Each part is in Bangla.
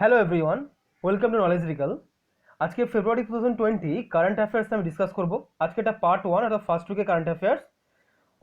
Hello everyone, welcome to knowledge recall. আজকে ফেব্রুয়ারি 2020 কারেন্ট অ্যাফেয়ার্স আমি ডিসকাস করব। আজকে এটা পার্ট 1 অর্থাৎ ফার্স্ট উইকে কারেন্ট অ্যাফেয়ার্স।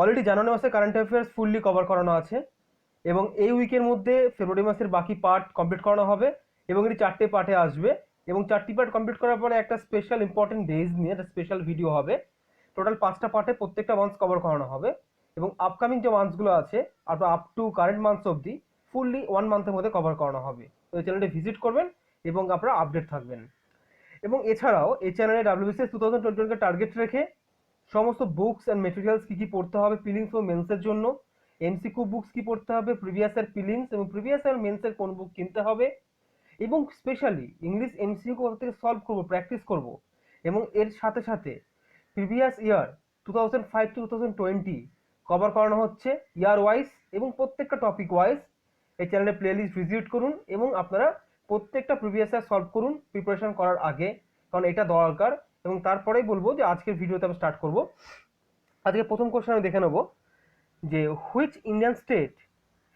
অলরেডি জানুয়ারি মাসে কারেন্ট অ্যাফেয়ার্স ফুললি কভার করানো আছে এবং এই উইকের মধ্যে ফেব্রুয়ারি মাসের বাকি পার্ট কমপ্লিট করানো হবে এবং এটি 4টে পার্টে আসবে এবং 4টি পার্ট কমপ্লিট করার পরে একটা স্পেশাল ইম্পর্টেন্ট ডেজ নিয়ে একটা স্পেশাল ভিডিও হবে। টোটাল 5টা পার্টে প্রত্যেকটা মান্থস কভার করানো হবে এবং আপকামিং যে মান্থসগুলো আছে আপ টু কারেন্ট মান্থস অবধি ফুললি 1 মান্থের মধ্যে কভার করানো হবে। তো এই চ্যানেলটি ভিজিট করবেন এবং আপনারা আপডেট থাকবেন। এবং এছাড়াও এই চ্যানেলে WBCS 2021কে টার্গেট রেখে সমস্ত বুকস অ্যান্ড মেটেরিয়ালস কী কী পড়তে হবে প্রিলিমস এবং মেন্সের জন্য, MCQ বুকস কী পড়তে হবে, প্রিভিয়াস ইয়ার প্রিলিমস এবং প্রিভিয়াস ইয়ার মেন্সের কোন বুক কিনতে হবে এবং স্পেশালি ইংলিশ MCQ কোথা থেকে সলভ করবো, প্র্যাকটিস করব এবং এর সাথে সাথে প্রিভিয়াস ইয়ার 2005 to 2020 কভার করানো হচ্ছে ইয়ার ওয়াইজ এবং প্রত্যেকটা টপিক ওয়াইজ। এই চ্যানেলে প্লেলিস্ট ভিজিট করুন এবং আপনারা প্রত্যেকটা প্রিভিয়াস ইয়ার সলভ করুন প্রিপারেশন করার আগে, কারণ এটা দরকার। এবং তারপরেই বলবো যে আজকের ভিডিওতে আমি স্টার্ট করব। আজকে প্রথম কোশ্চেন আমি দেখে নেব যে which Indian state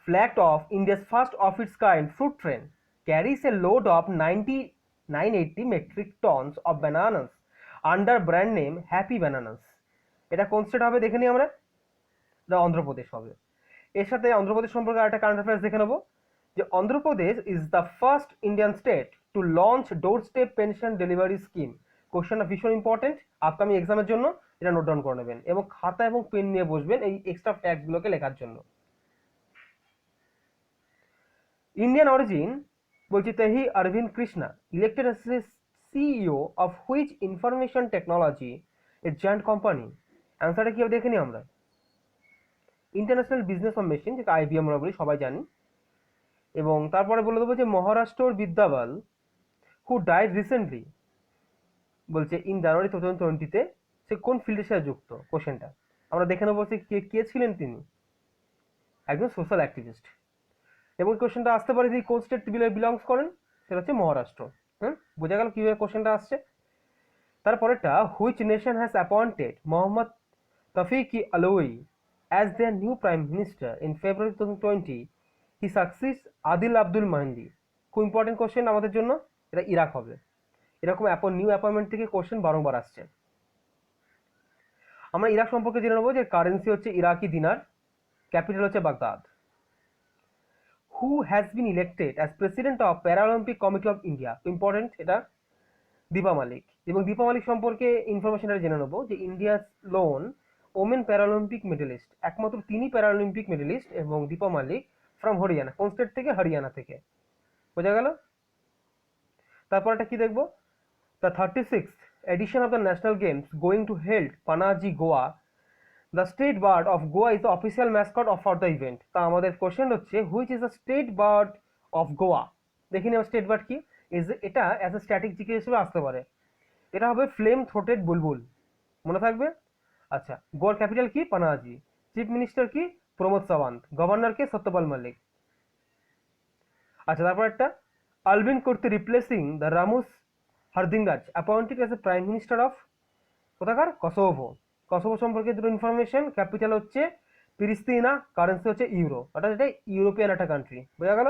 flagged off India's first of its kind fruit train carries a load of 980 metric tons of bananas under brand name Happy Bananas। এটা কোন স্টেট হবে দেখে নিই আমরা, এটা অন্ধ্রপ্রদেশ হবে। এর সাথে অন্ধ্রপ্রদেশ সম্পর্কে আরেকটা কারেন্ট অ্যাফেয়ার্স দেখে নেব যে Andhra Pradesh is the first Indian state to launch door step pension delivery scheme. কোশ্চেনটা ভীষণ ইম্পর্টেন্ট আপকামিং এক্সামের জন্য, এটা নোট ডাউন করে নেবেন এবং খাতা এবং পেন নিয়ে বসবেন এই এক্সট্রা ফ্যাক্টসগুলোকে লেখার জন্য। ইন্ডিয়ান অরিজিন বলছি তেহি Arvind Krishna elected as a CEO of which information technology a joint company. অ্যান্সারটা কি হবে দেখে নিই আমরা। ইন্টারন্যাশনাল বিজনেস অফ মেশিন, যেটা IBM আমরা বলি, সবাই জানি। এবং তারপরে বলে দেবো যে মহারাষ্ট্রর বিদ্যাবাল হু ডাইড রিসেন্টলি বলছে ইন জানুয়ারি 2020-তে সে কোন ফিল্ডের সাথে যুক্ত। কোশ্চেনটা আমরা দেখে নেবো সে কে ছিলেন। তিনি একজন সোশ্যাল অ্যাক্টিভিস্ট এবং কোশ্চেনটা আসতে পারে যে কোন স্টেট বিলংস করেন, সেটা হচ্ছে মহারাষ্ট্র। বোঝা গেল কীভাবে কোশ্চেনটা আসছে। তারপরেরটা which nation has appointed Mohammed Tawfiq Allawi as their new prime minister in February 2020 he succeeds Adil Abdul Mahdi. খুব ইম্পর্টেন্ট কোশ্চেন আমাদের জন্য, এটা ইরাক হবে। এরকম নিউ অ্যাপয়েন্টমেন্ট থেকে কোশ্চেন বারংবার আসছে। আমরা ইরাক সম্পর্কে জেনে নেবো যে কারেন্সি হচ্ছে ইরাকি দিনার, ক্যাপিটাল হচ্ছে Baghdad. Who has been elected as president of Paralympic committee of India. Important এটা, দীপা মালিক। এবং দীপা মালিক সম্পর্কে ইনফরমেশনটা জেনে নেবো যে India's lone women Paralympic medalist, একমাত্র তিনি প্যারাঅলিম্পিক মেডেলিস্ট। এবং দীপা মালিক ফ্রম হরিয়ানা। কোন স্টেট থেকে? হরিয়ানা থেকে। বোঝা গেল। তারপর এটা কি দেখবো, the 36th edition of the national games going to held Panaji Goa. The state bird of Goa is the official mascot of for the event. তা আমাদের কোশ্চেন হচ্ছে which is the state bird of Goa. দেখি নেব স্টেট বার্ড কি। এটা অ্যাজ এ স্ট্যাটিক জিকে হিসেবে আসতে পারে। এটা হবে ফ্লেম থ্রোটেড বুলবুল, মনে থাকবে। আচ্ছা, গোয়ার ক্যাপিটাল কি? পানাজি। চিফ মিনিস্টার কি? প্রমোদ সাওয়ান্ত। গভর্নর কে? সত্যপাল মল্লিক। আচ্ছা, তারপর একটা Albin Kurti replacing the Ramush Haradinaj appointed as a prime minister of কোথাকার? কসোভো। কসোভো সম্পর্কে দুটো ইনফরমেশন, ক্যাপিটাল হচ্ছে প্রিস্তিনা, কারেন্সি হচ্ছে ইউরো, অর্থাৎ এটা ইউরোপিয়ান একটা কান্ট্রি। বোঝা গেল।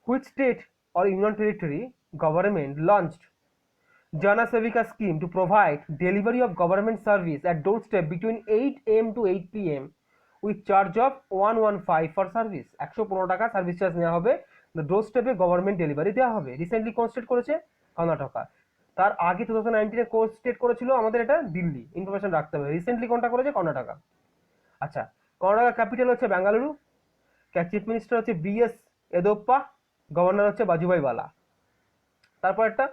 Which state or union territory government launched Jana Sevika scheme to provide delivery of government service at doorstep between 8 AM to 8 PM with charge of 115 for service। 115 টাকা সার্ভিস চার্জ নেওয়া হবে, ডোরস্টেপে গভর্নমেন্ট ডেলিভারি দেওয়া হবে। রিসেন্টলি কোন স্টেট করেছে? কর্ণাটকা। তার আগে 2019-এ কোন স্টেট করেছিল আমাদের? এটা দিল্লি। ইনফরমেশন রাখতে হবে। রিসেন্টলি কোনটা করেছে? কর্ণাটকা। আচ্ছা, কর্ণাটকা ক্যাপিটাল হচ্ছে বেঙ্গালুরু, চিফ মিনিস্টার হচ্ছে BS येदियुराप्पा, গভর্নর হচ্ছে বাজুভাই বালা। তারপর একটা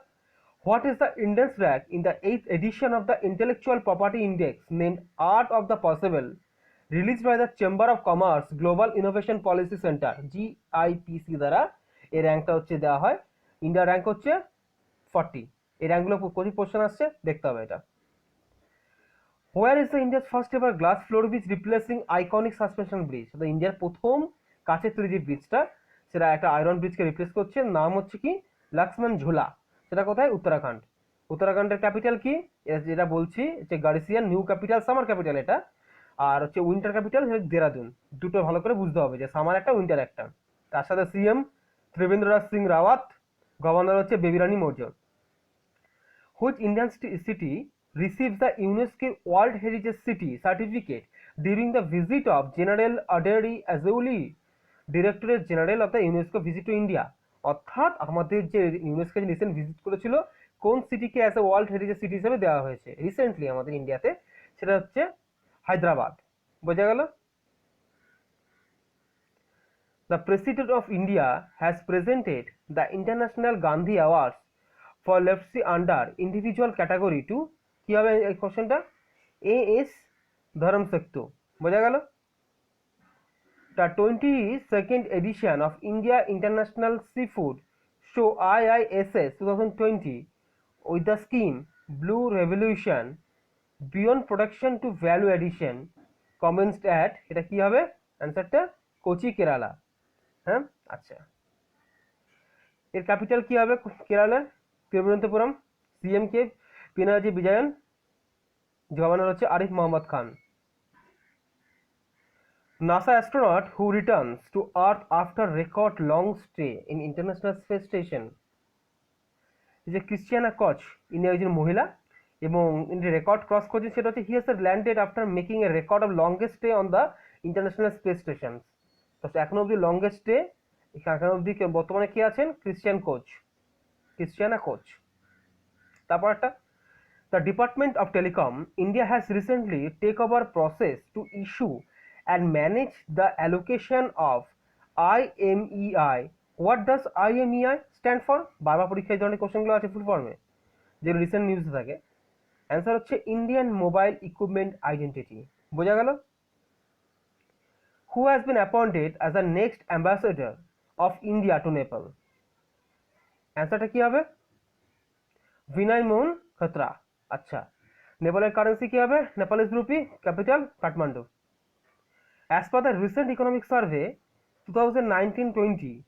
What is the Indians rank in the 8th edition of the Intellectual Property Index named Art of the Possible released by the Chamber of Commerce Global Innovation Policy Center GIPC দ্বারা এই র্যাঙ্কটা হচ্ছে দেওয়া হয়। ইন্ডিয়ার র্যাঙ্ক হচ্ছে 40। এই র্যাঙ্কগুলো কোশ্চেন আসছে, দেখতে হবে এটা। Where is the India's first ever glass floor bridge replacing iconic suspension bridge? ইন্ডিয়ার প্রথম কাঁচের তৈরি যে ব্রিজটা, সেটা একটা আয়রন ব্রিজকে রিপ্লেস করছে। নাম হচ্ছে কি? লক্ষ্মণ ঝুলা। সেটা কোথায়? উত্তরাখণ্ড। উত্তরাখণ্ডের ক্যাপিটাল কি? যেটা বলছি যে গার্সিয়ান। নিউ ক্যাপিটাল সামার ক্যাপিটাল এটা, আর হচ্ছে উইন্টার ক্যাপিটাল দেরাদুন। দুটো ভালো করে বুঝতে হবে যে সামার একটা, উইন্টার একটা। তার সাথে CM ত্রিবেন্দ্রনাথ সিং রাওয়াত, গভর্নর হচ্ছে Baby Rani Maurya. Which Indian city receives the UNESCO world heritage city certificate during the visit of general Audrey Azoulay, directorate general of the UNESCO visit to India. অর্থাৎ আমাদের যে ইউনেস্কো যে রিসেন্ট ভিজিট করেছিল, কোন সিটিকে as a world heritage city হিসেবে দেওয়া হয়েছে রিসেন্টলি আমাদের ইন্ডিয়াতে, সেটা হচ্ছে হায়দ্রাবাদ। বোঝা গেল? The President of India has presented the International Gandhi Awards for leprosy under individual category to কি হবে এই কোশ্চেনটা? AS ধর্মসেক্তু। বোঝা গেল? The 22nd edition of India International Seafood Show IISS 2020 with the scheme Blue Revolution Beyond Production to Value Addition commenced at, এটা কি হবে অ্যান্সারটা? কোচি, কেরালা। হ্যাঁ, আচ্ছা। এর ক্যাপিটাল কি হবে কেরালার? তিরুবনন্তপুরম। সিএম কে? পিনারাজি বিজয়ন। গভর্নর হচ্ছে আরিফ মোহাম্মদ খান। NASA astronaut who returns to Earth after record long stay in International Space Station, যে ক্রিশ্চিয়ানা কচ, ইনি একজন মহিলা এবং ইনি রেকর্ড ক্রস করছেন, সেটা হচ্ছে he has landed after making A record of longest stay on the international space station. তো এখন অবধি লংগেস্ট স্টে এখন অবধি বর্তমানে কে আছেন? Christina Koch. তারপর একটা, the department of telecom India has recently take over process to issue and manage the allocation of IMEI। What does IMEI stand for? বারবার পরীক্ষায় ধরনের কোশ্চেনগুলো আছে ফুল ফর্মে, যেগুলো রিসেন্ট নিউজে থাকে। অ্যান্সার হচ্ছে ইন্ডিয়ান মোবাইল ইকুইপমেন্ট আইডেন্টিটি। বোঝা গেল? Who has been appointed as the next ambassador of India to Nepal? অ্যান্সারটা কি হবে? বিনয় মোহন খত্রা। আচ্ছা। নেপালের কারেন্সি কি হবে? Nepalese rupee. Capital Kathmandu. As per the recent economic survey 2019-20,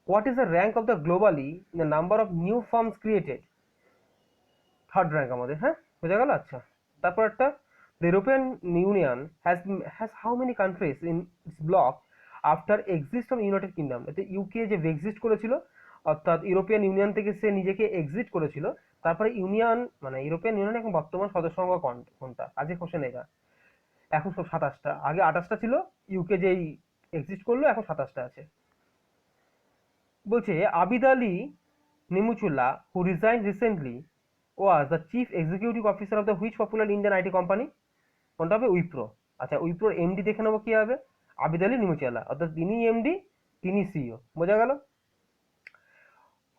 what is the rank of the globally in the number of new firms created? Third rank আমাদের। হ্যাঁ, বোঝা গেল? আচ্ছা। তারপর একটা, the European union has how many countries in it's block after exist of United kingdom? এতে ইউকে যে এক্সিস্ট করেছিল, অর্থাৎ ইউরোপিয়ান ইউনিয়ন থেকে সে নিজেকে এক্সিট করেছিল, তারপরে ইউনিয়ন মানে ইউরোপিয়ান ইউনিয়ন এখন বর্তমান সদস্য সংখ্যা কোনটা? আজকে কোশ্চেন এটা। এখন সব 27টা, আগে 28টা ছিল, ইউকে যেই এক্সিস্ট করলো এখন 27টা আছে। বলছে Abid Ali Neemuchwala who resign recently was the chief executive officer of the which popular Indian IT company? কোনটা হবে? উইপ্রো। আচ্ছা, উইপ্রোর এমডি দেখে নেবো কি হবে? আবিদ আলী নিমুচুল্লাহ, অর্থাৎ তিনি এমডি, তিনি সিইও। বোঝা গেল?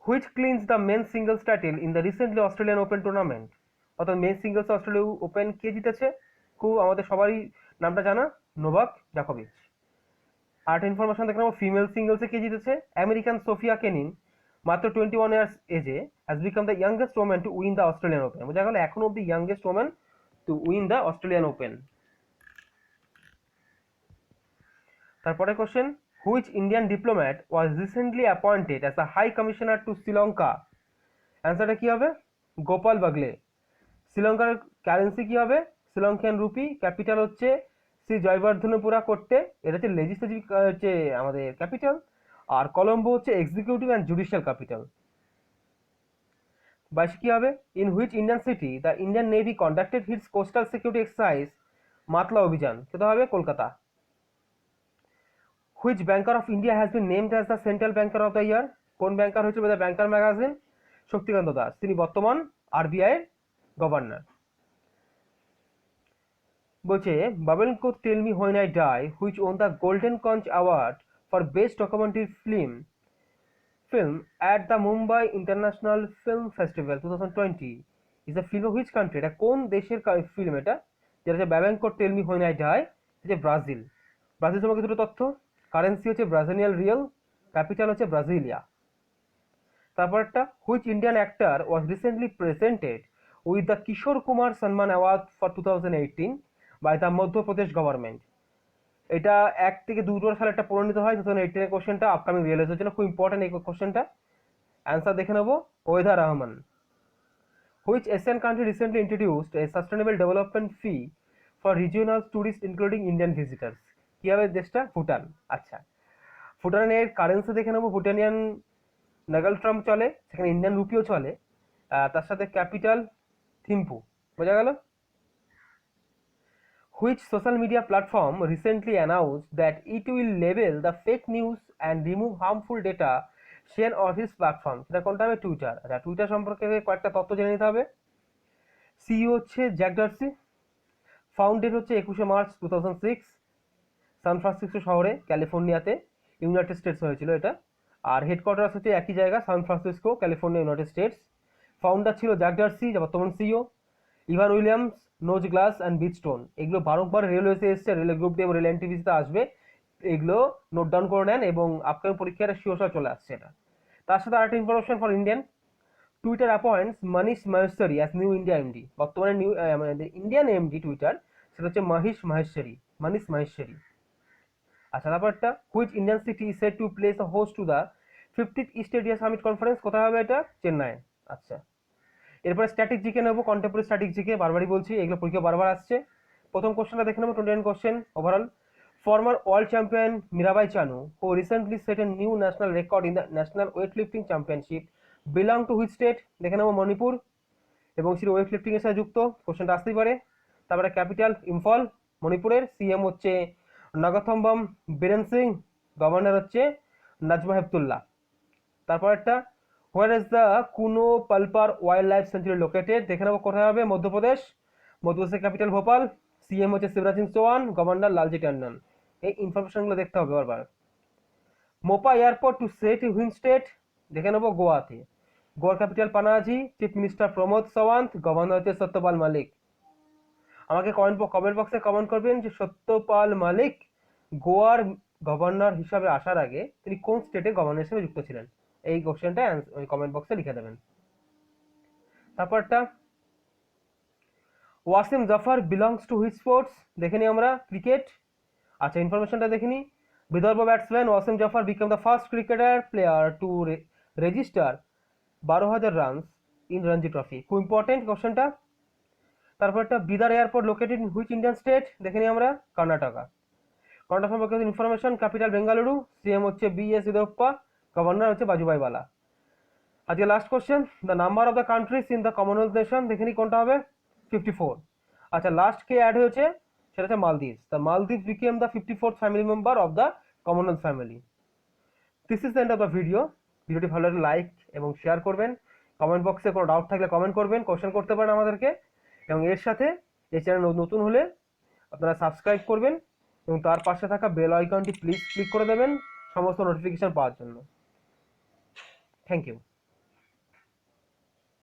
Which cleans the men singles title in the recently Australian open tournament? অর্থাৎ মেন সিঙ্গলস অস্ট্রেলিয়া ওপেন কে জিতেছে? খুব আমাদের সবারই নামটা জানা, নোভাক জোকোভিচ। আরেকটা ইনফরমেশন দেখে নেবো, ফিমেল সিঙ্গলসে কে জিতেছে? আমেরিকান সোফিয়া কেনিন, মাত্র 21 ইয়ার্স এজে, has become the youngest woman to win the Australian open. বোঝা গেল? এখন অব্দি youngest woman to win the Australian open. তারপরে question, which Indian diplomat was recently appointed as the high commissioner to Sri Lanka? অ্যান্সারটা কি হবে? গোপাল বাগলে। শ্রীলঙ্কার কারেন্সি কি হবে? শ্রীলঙ্কান রুপি। ক্যাপিটাল হচ্ছে শ্রী জয়বর্ধনপুরা কোট্টে, এটা হচ্ছে লেজিসলেটিভ হচ্ছে আমাদের ক্যাপিটাল। আর কলম্বো হচ্ছে এক্সিকিউটিভ অ্যান্ড জুডিশিয়াল ক্যাপিটাল। 22 কি হবে? In which Indian city the Indian navy conducted its coastal security exercise Matla Abhiyan? সেটা হবে Kolkata. Which banker of India has been named as the central banker of the year? কোন ব্যাংকার হয়েছে the banker magazine? Shaktikanta Das, তিনি বর্তমান আরবিআই এর গভর্নর। বলছে বাবেল কোড tell me when I die which won the golden conch award for best documentary film at the Mumbai International Film Festival 2020 is a film of which country? এটা কোন দেশের ফিল্ম এটা? যেটা হচ্ছে Babenco tell me when I die, হচ্ছে ব্রাজিল। ব্রাজিল সম্পর্কে দুটো তথ্য, কারেন্সি হচ্ছে ব্রাজিলিয়ান রিয়েল, ক্যাপিটাল হচ্ছে ব্রাজিলিয়া। তারপর একটা, which Indian actor was recently presented with the Kishore Kumar Samman award for 2018 by the Madhya Pradesh government? এটা 1 থেকে 2 সালে একটা পরিণত হয় 2018 এর কোশ্চেনটা, আপকামিং রিয়েলাইজের জন্য খুব ইম্পর্টেন্ট এই কোশ্চেনটা। অ্যান্সার দেখে নেবো, Waheeda Rehman. Which Asian country recently introduced a sustainable development fee for regional tourist including Indian visitors? কি হবে দেশটা? ভুটান। আচ্ছা, ভুটানের কারেন্সি দেখে নেবো, ভুটানিয়ান নাগাল ট্রাম্প চলে, সেখানে ইন্ডিয়ান রুপিও চলে, তার সাথে ক্যাপিটাল থিম্পু। বোঝা গেল? Which social media platform recently announced that it will label the fake news and remove harmful data shared on its platform? সেটা কোনটা হবে? টুইটার। আচ্ছা, টুইটার সম্পর্কে কয়েকটা তথ্য জেনে নিতে হবে। সিইও হচ্ছে জ্যাক ডার্সি, ফাউন্ডেড হচ্ছে 21 মার্চ 2006 সান ফ্রান্সিসকো শহরে, ক্যালিফোর্নিয়াতে, ইউনাইটেড স্টেটস হয়েছিল এটা। আর হেডকোয়ার্টার হচ্ছে একই জায়গা, San Francisco, California, United States. Founder ছিল জ্যাক ডার্সি, যা বর্তমান CEO. Evan Williams, Noah Glass and Biz Stone, এগুলো বারংবার রেলওয়েতে এসছে, রেল গ্রুপ ডি এবং রেল এনটিভিতে আসবে, এগুলো নোট ডাউন করে নেন এবং আপকামিং পরীক্ষার শিওর চলে আসছে এটা। তার সাথে আরেকটা information for Indian, Twitter অ্যাপয়েন্টস Manish Maheshwari as new India MD. বর্তমানে ইন্ডিয়ান এমডি টুইটার, সেটা হচ্ছে মানিশ মাহেশ্বরী। আচ্ছা, ব্যাপারটা which Indian city is said to place a host to the 50th east Asia summit conference? কোথায় হবে এটা? চেন্নাই। আচ্ছা, এরপরে স্ট্যাটিক জিকে নেবো, কন্টেম্পোরারি স্ট্যাটিক জিকে, বারবারই বলছি, এগুলো পরীক্ষা বারবার আসছে। প্রথম কোশ্চেনটা দেখে নেবো, 29 question overall. Former world champion Mirabai Chanu, who recently set a new national record in the national weight lifting championship, belong to which state? দেখে নেবো মণিপুর, এবং সেটি ওয়েট লিফটিং এর সাথে যুক্ত। কোশ্চেনটা আসতেই পারে। তারপরে ক্যাপিটাল ইম্ফল, মণিপুরের। সিএম হচ্ছে নগথম্বম বীরেন সিং, গভর্নর হচ্ছে নাজমা হেপতুল্লাহ। তারপর একটা, হোয়ার ইজ দ্য কুনো পালপার ওয়াইল্ড লাইফ সেঞ্চুরি লোকেটেড? দেখে নেবো কোথায় হবে? মধ্যপ্রদেশ। মধ্যপ্রদেশের ক্যাপিটাল ভোপাল, সিএম হচ্ছে শিবরাজ সিং চৌহান, গভর্নর লালজি টন্ডন। এই ইনফরমেশনগুলো দেখতে হবে বারবার। Mopa airport to set which state? দেখে নেবো গোয়াতে। গোয়ার capital Panaji, chief minister Pramod Sawant, governor হচ্ছে সত্যপাল মালিক। আমাকে কমেন্ট বক্সে কমেন্ট করবেন যে সত্যপাল মালিক গোয়ার গভর্নর হিসাবে আসার আগে তিনি কোন স্টেটে গভর্নর হিসেবে যুক্ত ছিলেন? এই কোশ্চেনটা কমেন্ট বক্সে লিখে দেবেন। তারপরটা, Wasim Jaffer belongs to which sports? দেখে নিই আমরা, ক্রিকেট। আচ্ছা, ইনফরমেশনটা দেখে নিই। Vidarbha batsman Wasim Jaffer become the first cricketer player to register 12,000 runs in Ranji trophy. খুব ইম্পর্টেন্ট কোশ্চেনটা। তারপর একটা, Bidar airport located in which Indian state? দেখে নিই আমরা, কর্ণাটকা। কর্ণাটক সম্পর্কে ইনফরমেশন, ক্যাপিটাল বেঙ্গালুরু, সিএম হচ্ছে বিএস ইয়েদিউরাপ্পা, গভর্নর হচ্ছে বাজুভাই বালা। আজকে last question, the number of the countries in the Commonwealth nation? দেখে নিই কোনটা হবে? 54। আচ্ছা, লাস্ট কে অ্যাড হয়েছে? সেটা হচ্ছে Maldives. The Maldives became the 54th family member of the Commonwealth family. This is the end of the video. ভিডিওটি ভালো লাগলে লাইক এবং শেয়ার করবেন। কমেন্ট বক্সে কোনো ডাউট থাকলে কমেন্ট করবেন, কোশ্চেন করতে পারেন আমাদেরকে। এবং এর সাথে এই চ্যানেল নতুন হলে আপনারা সাবস্ক্রাইব করবেন এবং তার পাশে থাকা বেল আইকনটি প্লিজ ক্লিক করে দেবেন সমস্ত নোটিফিকেশন পাওয়ার জন্য। Thank you.